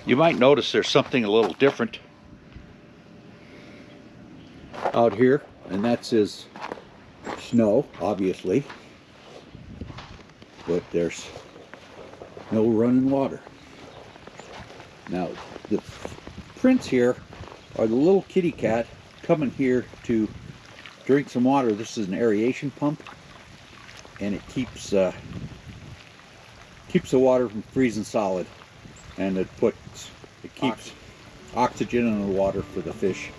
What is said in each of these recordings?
You might notice there's something a little different out here, and that's his snow, obviously, but there's no running water. Now, the prints here are the little kitty cat coming here to drink some water. This is an aeration pump, and it keeps the water from freezing solid, and it keeps oxygen in the water for the fish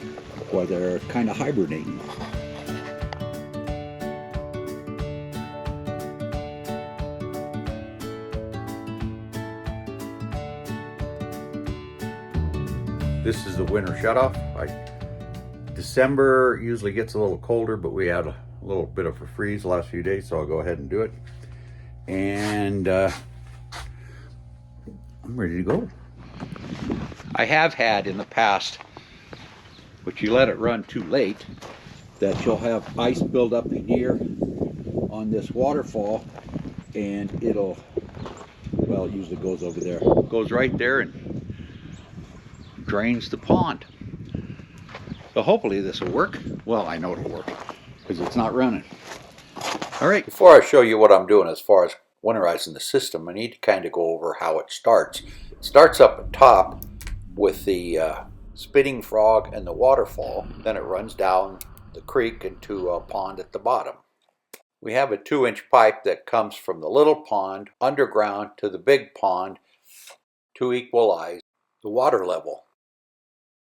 while they're kind of hibernating. This is the winter shutoff. December usually gets a little colder, but we had a little bit of a freeze the last few days, so I'll go ahead and do it. And I'm ready to go. I have had in the past, but you let it run too late, that you'll have ice build up in here on this waterfall, and it'll, well, it usually goes over there. It goes right there and drains the pond. So hopefully this will work. Well, I know it'll work because it's not running. All right, before I show you what I'm doing as far as winterizing the system, I need to kind of go over how it starts. It starts up at top with the spitting frog and the waterfall. Then it runs down the creek into a pond at the bottom. We have a 2-inch pipe that comes from the little pond underground to the big pond to equalize the water level.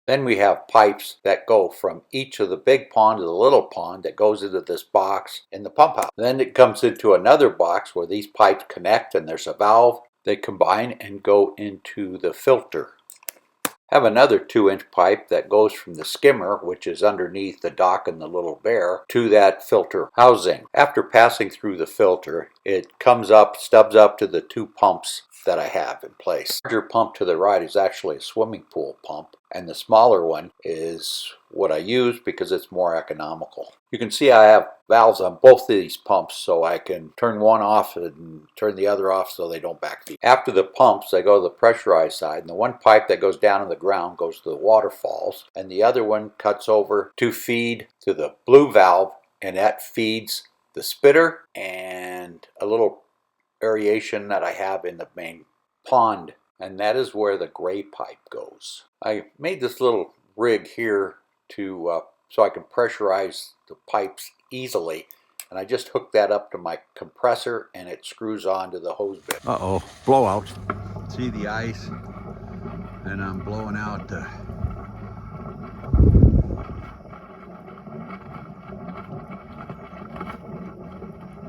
Then we have pipes that go from each of the big pond to the little pond that goes into this box in the pump house. Then it comes into another box where these pipes connect, and there's a valve. They combine and go into the filter. Have another 2-inch pipe that goes from the skimmer, which is underneath the dock and the little bear, to that filter housing. After passing through the filter, it comes up, stubs up to the 2 pumps that I have in place. The larger pump to the right is actually a swimming pool pump, and the smaller one is what I use because it's more economical. You can see I have valves on both of these pumps, so I can turn one off and turn the other off so they don't backfeed. After the pumps, I go to the pressurized side, and the one pipe that goes down in the ground goes to the waterfalls, and the other one cuts over to feed to the blue valve, and that feeds the spitter and a little aeration that I have in the main pond, and that is where the gray pipe goes. I made this little rig here to so I can pressurize the pipes easily, and I just hooked that up to my compressor, and it screws onto the hose bit. Uh-oh, blowout. See the ice, and I'm blowing out the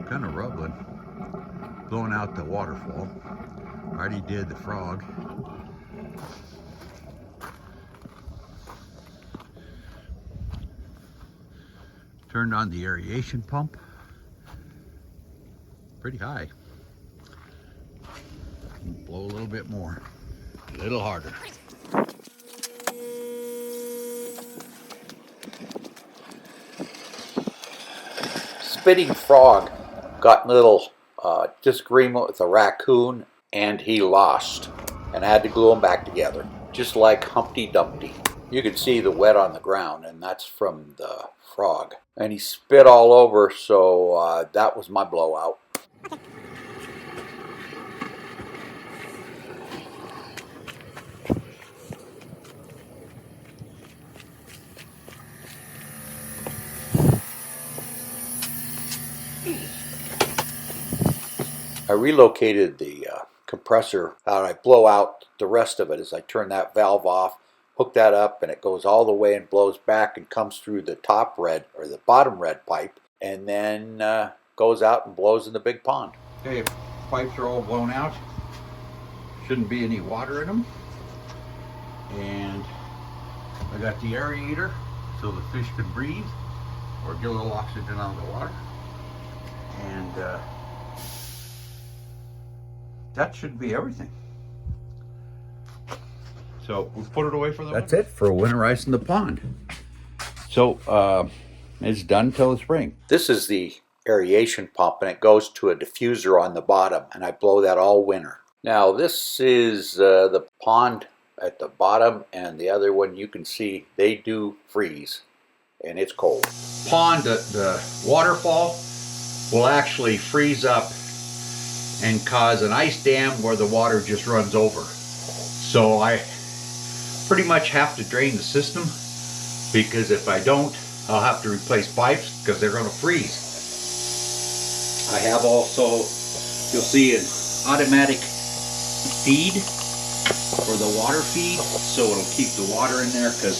kind of rubbling, blowing out the waterfall. Already did the frog. Turned on the aeration pump. Pretty high. Blow a little bit more, a little harder. Spitting frog got a little disagreement with a raccoon, and he lost, and I had to glue them back together, just like Humpty Dumpty. You can see the wet on the ground, and that's from the frog. And he spit all over, so that was my blowout. I relocated the compressor out. I blow out the rest of it as I turn that valve off, hook that up, and it goes all the way and blows back and comes through the top red or the bottom red pipe, and then goes out and blows in the big pond. Okay, pipes are all blown out. Shouldn't be any water in them. And I got the aerator so the fish can breathe or get a little oxygen out of the water. And that should be everything. So we'll put it away for the winter. That's it for winterizing the pond. So it's done till the spring. This is the aeration pump, and it goes to a diffuser on the bottom, and I blow that all winter. Now this is the pond at the bottom, and the other one you can see they do freeze, and it's cold. Pond, the waterfall will actually freeze up and cause an ice dam where the water just runs over. So I pretty much have to drain the system, because if I don't, I'll have to replace pipes because they're going to freeze. I have also, you'll see, an automatic feed for the water feed, so it'll keep the water in there because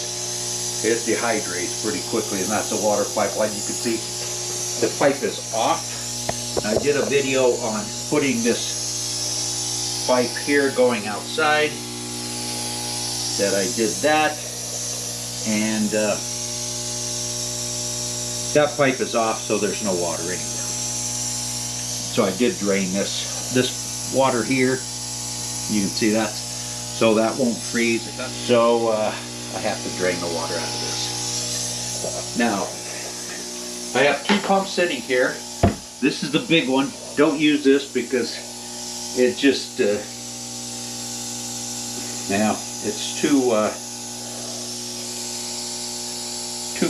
it dehydrates pretty quickly, and that's a water pipeline. You can see the pipe is off. I did a video on putting this pipe here going outside, that I did that, and that pipe is off, so there's no water anywhere. So I did drain this water here. You can see that, so that won't freeze. So I have to drain the water out of this. Now, I have 2 pumps sitting here. This is the big one. Don't use this because it just, now it's too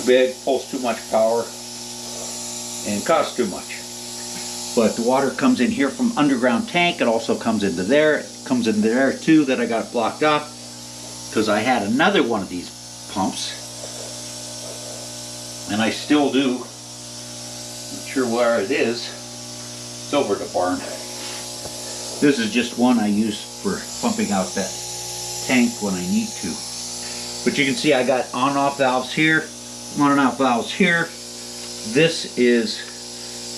big, pulls too much power, and costs too much. But the water comes in here from underground tank. It also comes into there. It comes into there too, that I got blocked off because I had another one of these pumps, and I still do. Not sure where it is. It's over at the barn. This is just one I use for pumping out that tank when I need to. But you can see I got on and off valves here, on and off valves here. This is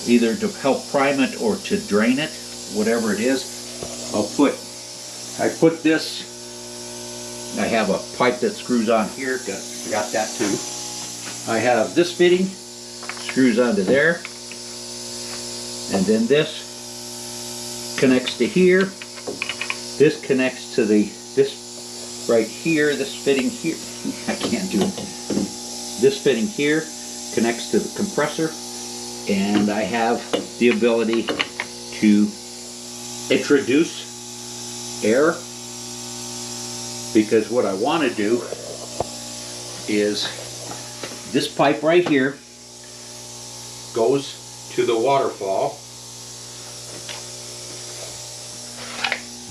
either to help prime it or to drain it, whatever it is. I put this, I have a pipe that screws on here, got that too. I have this fitting, screws onto there, and then this connects to here. This connects to this right here, this fitting here. I can't do it. This fitting here connects to the compressor, and I have the ability to introduce air, because what I want to do is this pipe right here goes to the waterfall.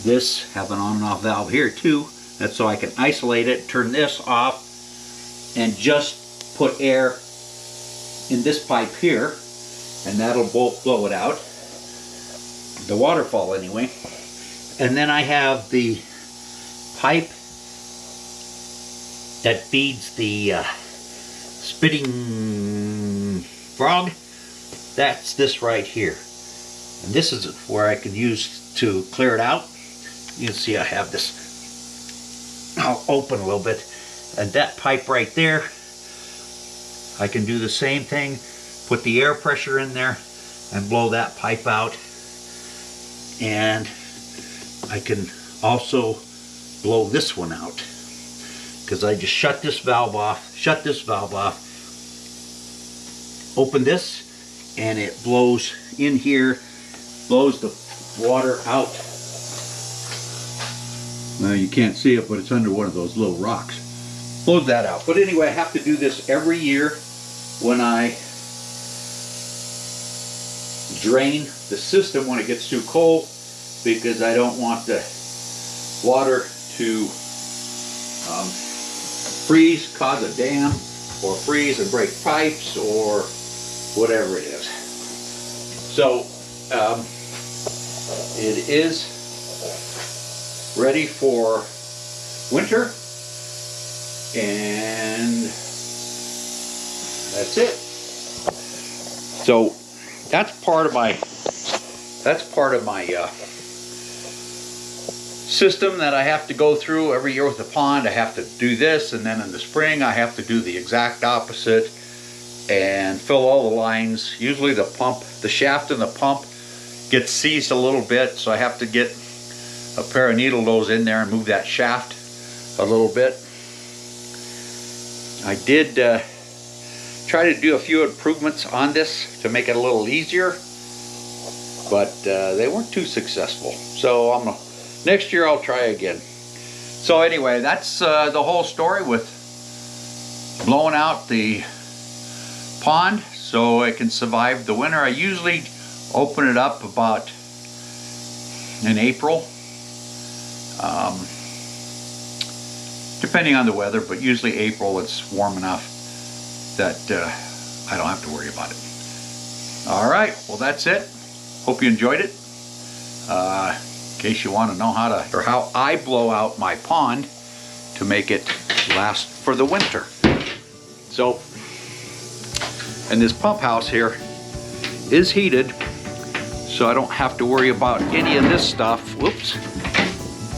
This have an on and off valve here too. That's so I can isolate it, turn this off, and just put air in this pipe here, and that'll blow it out. The waterfall anyway. And then I have the pipe that feeds the spitting frog. That's this right here. And this is where I could use to clear it out. You can see I have this, I'll open a little bit, and that pipe right there, I can do the same thing, put the air pressure in there and blow that pipe out. And I can also blow this one out, because I just shut this valve off, open this, and it blows in here, blows the water out. Well, you can't see it, but it's under one of those little rocks. Blows that out. But anyway, I have to do this every year when I drain the system when it gets too cold, because I don't want the water to freeze, cause a dam, or freeze and break pipes, or whatever it is. So it is ready for winter, and that's it. So that's part of my system that I have to go through every year with the pond. I have to do this, and then in the spring I have to do the exact opposite and fill all the lines. Usually the pump, the shaft and the pump gets seized a little bit, so I have to get a pair of needle nose in there and move that shaft a little bit. I did try to do a few improvements on this to make it a little easier, but they weren't too successful. So next year I'll try again. So anyway, that's the whole story with blowing out the pond so it can survive the winter. I usually open it up about in April, depending on the weather, but usually April it's warm enough that I don't have to worry about it. All right, well that's it. Hope you enjoyed it. In case you want to know how I blow out my pond to make it last for the winter. So, and this pump house here is heated, so I don't have to worry about any of this stuff. Whoops,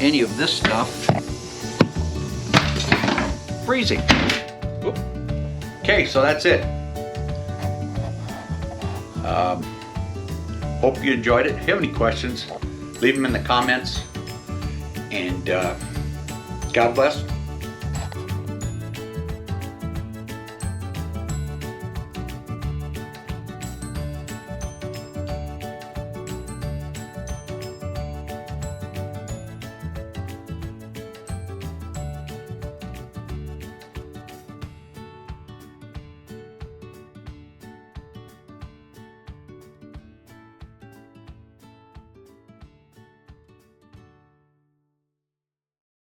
any of this stuff freezing. Whoop. Okay, so that's it. Hope you enjoyed it. If you have any questions, leave them in the comments. And God bless.